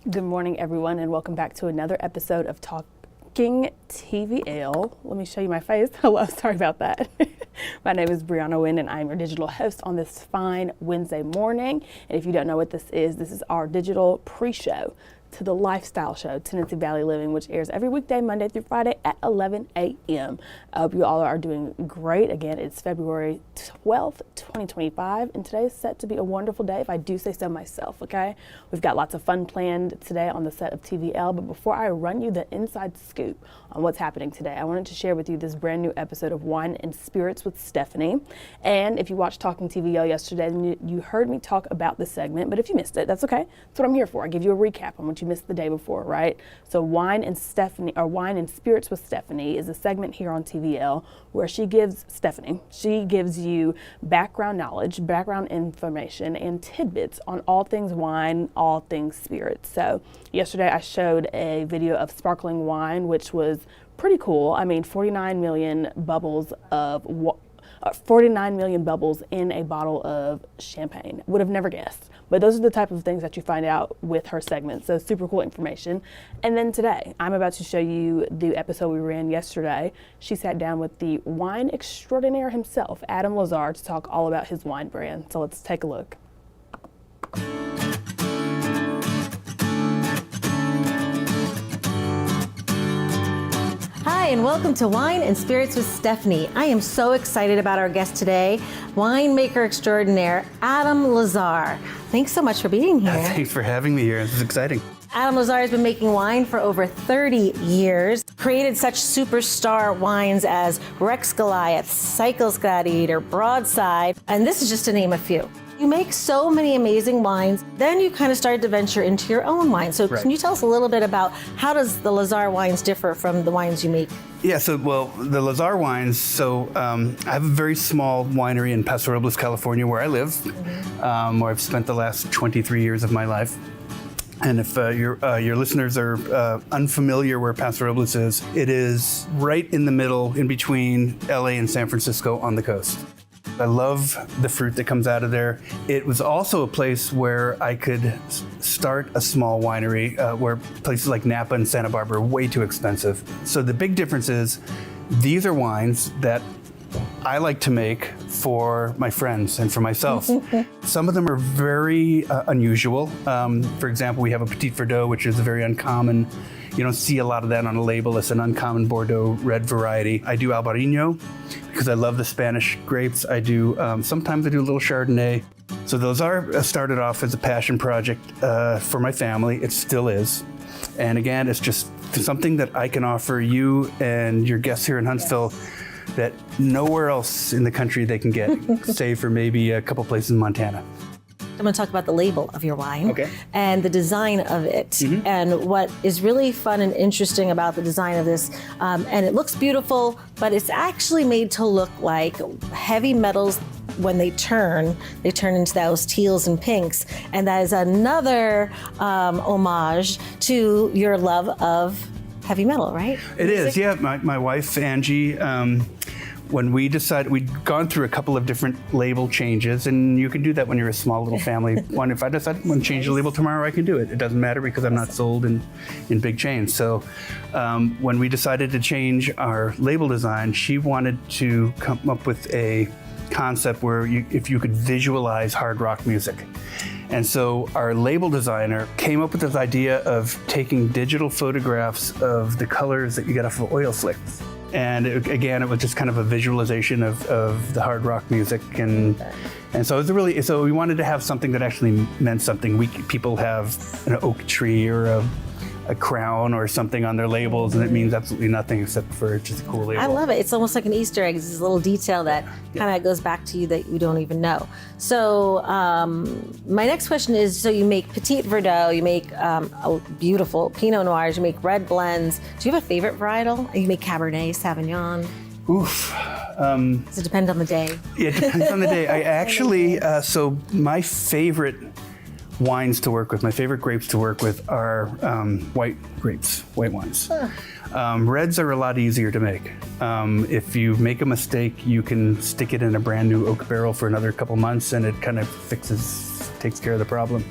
Good morning, everyone, and welcome back to another episode of Talking TVL. Let me show you my face. Hello, sorry about that. My name is Breona Winn, and I'm your digital host on this fine Wednesday morning. And if you don't know what this is our digital pre-show to the lifestyle show, Tennessee Valley Living, which airs every weekday, Monday through Friday at 11 a.m. I hope you all are doing great. Again, it's February 12th, 2025, and today is set to be a wonderful day, if I do say so myself, okay? We've got lots of fun planned today on the set of TVL, but before I run you the inside scoop on what's happening today, I wanted to share with you this brand new episode of Wine and Spirits with Stephanie. And if you watched Talking TVL yesterday, then you heard me talk about this segment, but if you missed it, that's okay. That's what I'm here for. I give you a recap on what you missed the day before, right? So Wine and Spirits with Stephanie is a segment here on TVL where she gives you background knowledge, background information, and tidbits on all things wine, all things spirits. So yesterday I showed a video of sparkling wine, which was pretty cool. I mean, 49 million bubbles in a bottle of champagne. Would have never guessed. But those are the type of things that you find out with her segment. So super cool information. And then today, I'm about to show you the episode we ran yesterday. She sat down with the wine extraordinaire himself, Adam Lazar, to talk all about his wine brand. So let's take a look. Hi, and welcome to Wine and Spirits with Stephanie. I am so excited about our guest today, winemaker extraordinaire, Adam Lazar. Thanks so much for being here. Thanks for having me here. This is exciting. Adam Lazar has been making wine for over 30 years, created such superstar wines as Rex Goliath, Cycles Gladiator, Broadside, and this is just to name a few. You make so many amazing wines, then you kind of started to venture into your own wine. So Can you tell us a little bit about how does the Lazar wines differ from the wines you make? Yeah, the Lazar wines, I have a very small winery in Paso Robles, California, where I live, where I've spent the last 23 years of my life. And if your listeners are unfamiliar where Paso Robles is, it is right in the middle, in between LA and San Francisco on the coast. I love the fruit that comes out of there. It was also a place where I could start a small winery where places like Napa and Santa Barbara are way too expensive. So the big difference is these are wines that I like to make for my friends and for myself. Some of them are very unusual. For example, we have a Petit Verdot, which is a very uncommon. You don't see a lot of that on a label. It's an uncommon Bordeaux red variety. I do Albarino because I love the Spanish grapes. I do, sometimes I do a little Chardonnay. So those are started off as a passion project for my family. It still is. And again, it's just something that I can offer you and your guests here in Huntsville that nowhere else in the country they can get, save for maybe a couple places in Montana. I'm going to talk about the label of your wine and the design of it. And what is really fun and interesting about the design of this, and it looks beautiful, but it's actually made to look like heavy metals. When they turn into those teals and pinks. And that is another homage to your love of heavy metal, right? It is, yeah. My wife, Angie, when we decided, we'd gone through a couple of different label changes, and you can do that when you're a small little family. If I decide I want to change the label tomorrow, I can do it. It doesn't matter because I'm not sold in big chains. So when we decided to change our label design, she wanted to come up with a concept where if you could visualize hard rock music. And so our label designer came up with this idea of taking digital photographs of the colors that you get off of oil slicks. And it was just kind of a visualization of the hard rock music, and so it was so we wanted to have something that actually meant something. People have an oak tree or a crown or something on their labels, and it means absolutely nothing except for just a cool label. I love it. It's almost like an Easter egg. It's this little detail that kind of goes back to you that you don't even know. So my next question is, so you make Petit Verdot, you make a beautiful Pinot Noirs, you make red blends. Do you have a favorite varietal? You make Cabernet Sauvignon? Oof. Does it depend on the day? Yeah, it depends on the day. I actually, so my favorite wines to work with, my favorite grapes to work with are white grapes, white wines. Reds are a lot easier to make. If you make a mistake, you can stick it in a brand new oak barrel for another couple months and it kind of takes care of the problem.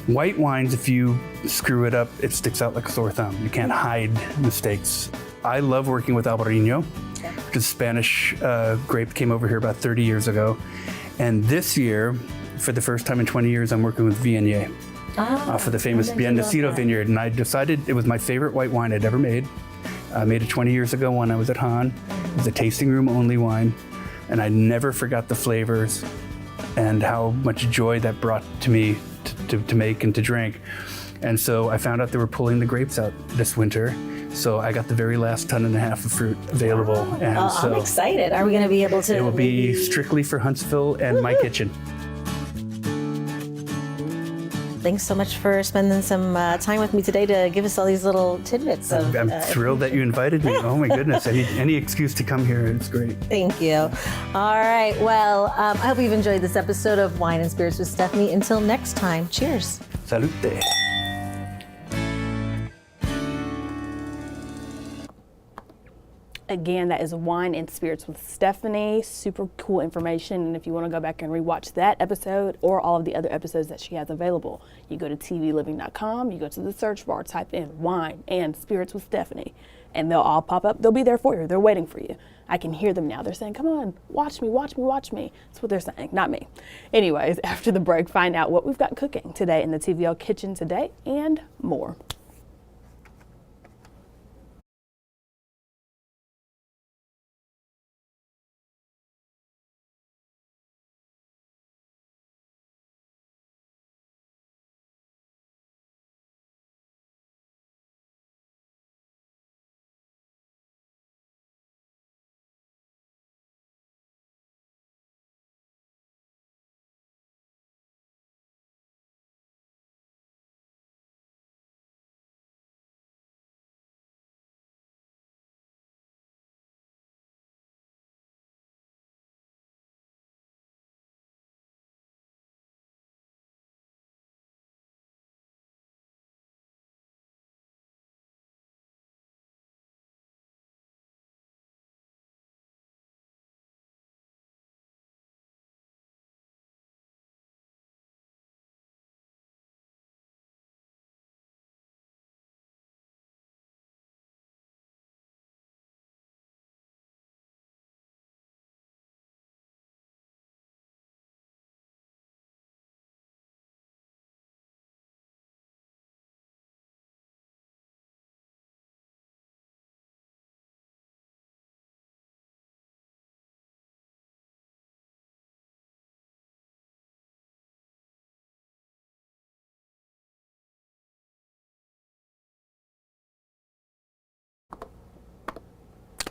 White wines, if you screw it up, it sticks out like a sore thumb. You can't hide mistakes. I love working with Albarino, because Spanish grape came over here about 30 years ago. And this year, for the first time in 20 years, I'm working with Viognier for the famous Bendecido vineyard. And I decided it was my favorite white wine I'd ever made. I made it 20 years ago when I was at Han. It was a tasting room only wine. And I never forgot the flavors and how much joy that brought to me to make and to drink. And so I found out they were pulling the grapes out this winter. So I got the very last 1.5 tons of fruit available. And so I'm excited. Are we going to be able to? It will be strictly for Huntsville and my kitchen. Thanks so much for spending some time with me today to give us all these little tidbits. I'm thrilled that you invited me. Oh my goodness, any excuse to come here, it's great. Thank you. All right, well, I hope you've enjoyed this episode of Wine and Spirits with Stephanie. Until next time, cheers. Salute. Again, that is Wine and Spirits with Stephanie. Super cool information. And if you want to go back and rewatch that episode or all of the other episodes that she has available, you go to tvliving.com, you go to the search bar, type in Wine and Spirits with Stephanie, and they'll all pop up. They'll be there for you. They're waiting for you. I can hear them now. They're saying, come on, watch me, watch me, watch me. That's what they're saying, not me. Anyways, after the break, find out what we've got cooking today in the TVL kitchen today and more.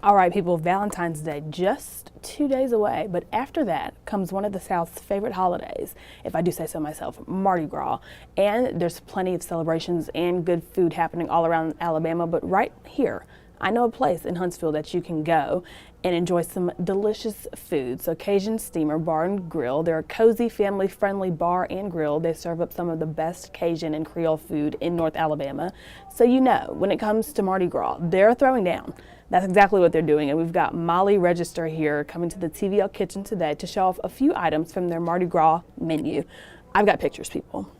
All right, people, Valentine's Day, just 2 days away. But after that comes one of the South's favorite holidays, if I do say so myself, Mardi Gras. And there's plenty of celebrations and good food happening all around Alabama. But right here, I know a place in Huntsville that you can go and enjoy some delicious food. So Cajun Steamer Bar and Grill. They're a cozy, family-friendly bar and grill. They serve up some of the best Cajun and Creole food in North Alabama. So you know, when it comes to Mardi Gras, they're throwing down. That's exactly what they're doing. And we've got Molly Register here coming to the TVL kitchen today to show off a few items from their Mardi Gras menu. I've got pictures, people.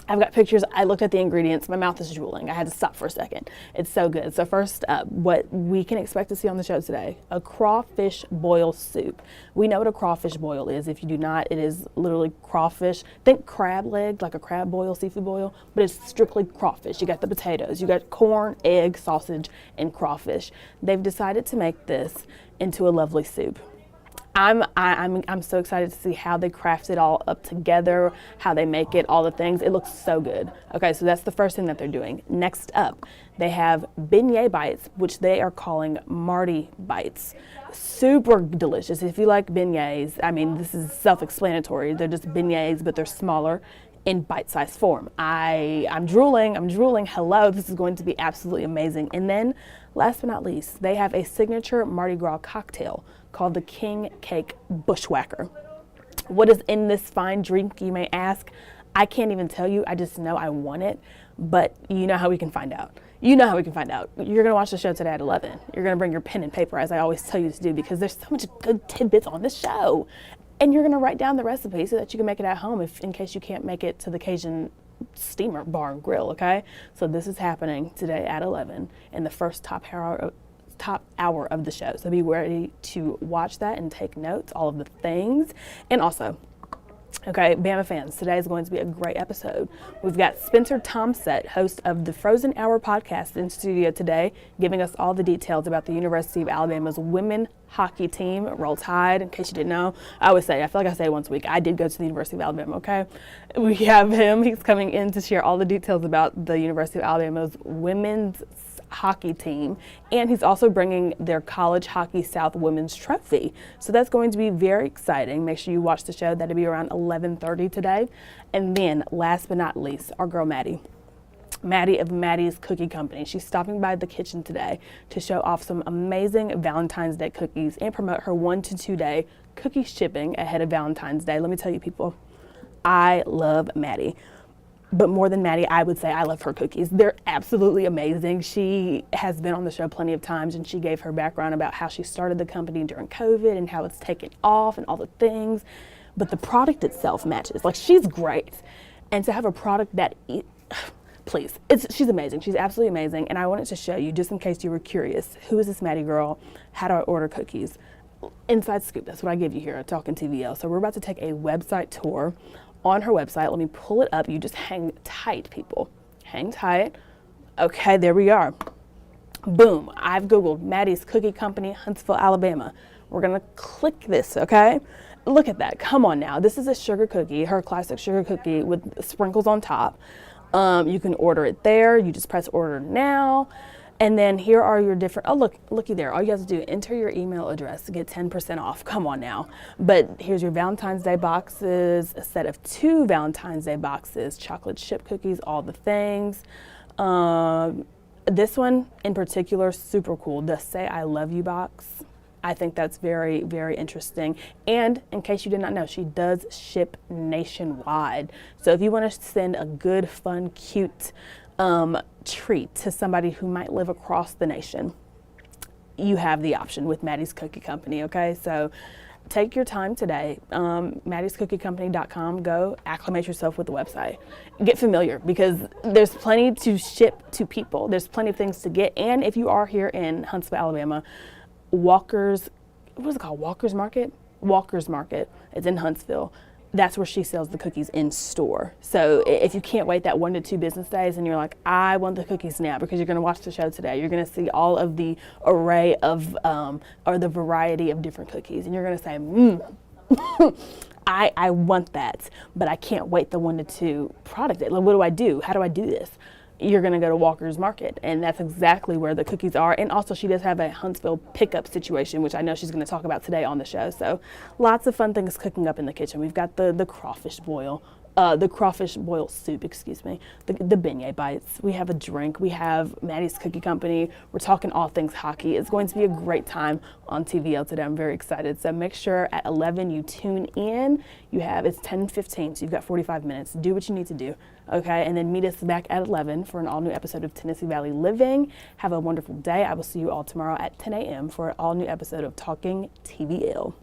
I've got pictures. I looked at the ingredients. My mouth is drooling. I had to stop for a second. It's so good. So first up, what we can expect to see on the show today, a crawfish boil soup. We know what a crawfish boil is. If you do not, it is literally crawfish. Think crab leg, like a crab boil, seafood boil, but it's strictly crawfish. You got the potatoes, you got corn, egg, sausage, and crawfish. They've decided to make this into a lovely soup. I'm so excited to see how they craft it all up together, how they make it, all the things. It looks so good. Okay, so that's the first thing that they're doing. Next up, they have beignet bites, which they are calling Mardi bites. Super delicious. If you like beignets, I mean, this is self-explanatory. They're just beignets, but they're smaller in bite-sized form. I'm drooling. Hello, this is going to be absolutely amazing. And then, last but not least, they have a signature Mardi Gras cocktail called the King Cake Bushwhacker. What is in this fine drink, you may ask? I can't even tell you. I just know I want it, but you know how we can find out. You're gonna watch the show today at 11. You're gonna bring your pen and paper, as I always tell you to do, because there's so much good tidbits on this show. And you're gonna write down the recipe so that you can make it at home in case you can't make it to the Cajun steamer bar and grill, okay? So this is happening today at 11 in the first top hour of the show. So be ready to watch that and take notes, all of the things. And also, okay, Bama fans, today is going to be a great episode. We've got Spencer Tomset, host of the Frozen Hour podcast, in studio today, giving us all the details about the University of Alabama's women hockey team, Roll Tide. In case you didn't know, I always say, I feel like I say it once a week, I did go to the University of Alabama, okay? We have him, he's coming in to share all the details about the University of Alabama's women's hockey team, and he's also bringing their College Hockey South Women's Trophy. So that's going to be very exciting. Make sure you watch the show. That'll be around 11:30 today. And then, last but not least, our girl Maddie of Maddie's Cookie Company. She's stopping by the kitchen today to show off some amazing Valentine's Day cookies and promote her 1 to 2 day cookie shipping ahead of Valentine's Day. Let me tell you, people, I love Maddie. But more than Maddie, I would say I love her cookies. They're absolutely amazing. She has been on the show plenty of times, and she gave her background about how she started the company during COVID and how it's taken off and all the things. But the product itself matches. Like, she's great. And to have a product that, please, she's amazing. She's absolutely amazing. And I wanted to show you, just in case you were curious, who is this Maddie girl? How do I order cookies? Inside scoop, that's what I give you here at Talking TVL. So we're about to take a website tour on her website. Let me pull it up. You just hang tight, people. Hang tight. Okay, there we are. Boom. I've Googled Maddie's Cookie Company, Huntsville, Alabama. We're going to click this, okay? Look at that. Come on now. This is a sugar cookie, her classic sugar cookie with sprinkles on top. You can order it there. You just press order now. And then here are your different, oh, looky there. All you have to do, enter your email address to get 10% off. Come on now. But here's your Valentine's Day boxes, a set of 2 Valentine's Day boxes, chocolate chip cookies, all the things. This one in particular, super cool. The Say I Love You box. I think that's very, very interesting. And in case you did not know, she does ship nationwide. So if you want to send a good, fun, cute treat to somebody who might live across the nation, you have the option with Maddie's Cookie Company, okay? So take your time today. Maddie'sCookieCompany.com. Go acclimate yourself with the website. Get familiar, because there's plenty to ship to people. There's plenty of things to get. And if you are here in Huntsville, Alabama, Walker's Market? Walker's Market. It's in Huntsville. That's where she sells the cookies in store. So if you can't wait that 1 to 2 business days and you're like, I want the cookies now, because you're going to watch the show today, you're going to see all of the array of, or the variety of different cookies. And you're going to say, I want that, but I can't wait the 1 to 2 product. Like, what do I do? How do I do this? You're going to go to Walker's Market, and that's exactly where the cookies are. And also, she does have a Huntsville pickup situation, which I know she's going to talk about today on the show. So lots of fun things cooking up in the kitchen. We've got the crawfish boil, the crawfish boil soup, excuse me, the beignet bites. We have a drink. We have Maddie's Cookie Company. We're talking all things hockey. It's going to be a great time on TVL today. I'm very excited. So make sure at 11 you tune in. It's 10:15, so you've got 45 minutes. Do what you need to do, okay? And then meet us back at 11 for an all-new episode of Tennessee Valley Living. Have a wonderful day. I will see you all tomorrow at 10 a.m. for an all-new episode of Talking TVL.